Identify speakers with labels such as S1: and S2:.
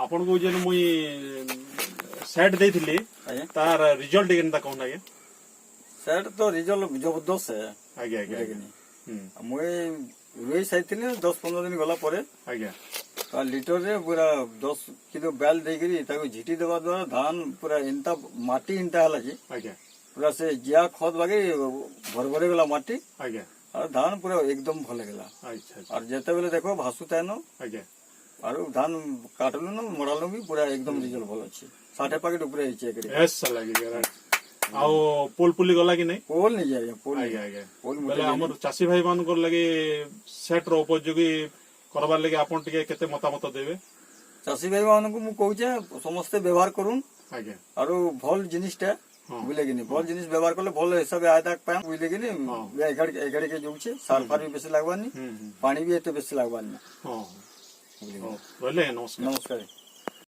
S1: आपन को जेन मुई सेट देथिली तार रिजल्ट केनता कोन आगे
S2: सेट तो रिजल्ट जबरदस्त है
S1: आगे आगे
S2: मुई रुई साइथिले 10-15 दिन गला परे
S1: आगे
S2: तो लीटर रे पूरा 10 किलो बैल देगिरी ताको झिटी देवा द्वारा धान पूरा इंता माटी इंता हला जी
S1: आगे
S2: पूरा से जिया खत बागे भरभरे गला माटी
S1: आगे
S2: और धान पूरा एकदम भले गला
S1: अच्छा
S2: और जेते बेले देखो भासु तानो
S1: आगे
S2: और धान काटलु न मोड़ालु भी पूरा एकदम रिजल्ट भल अछि 60 पैकेट ऊपर है चेक रे
S1: ऐसा लगे आउ पोल पुली गला कि नहीं
S2: पोल नहीं जाय पोल
S1: आगे आगे
S2: पोल
S1: बोले हमर चासी भाई मान को लगे सेट रो उपयोगी करबार लगे आपन टिके केते मतामत देबे
S2: चासी भाई मान को मु कहूचे समस्त व्यवहार करूं
S1: आगे
S2: और भल जिनिसटा बुझले कि नहीं भल जिनिस व्यवहार करले भल हिसाब आयता पाए बुझले कि नहीं एगड़ के जोचे सार फार भी बेसी लागबानी पानी भी एते बेसी लागबानी
S1: हां बोले नमस्कार
S2: नमस्कार।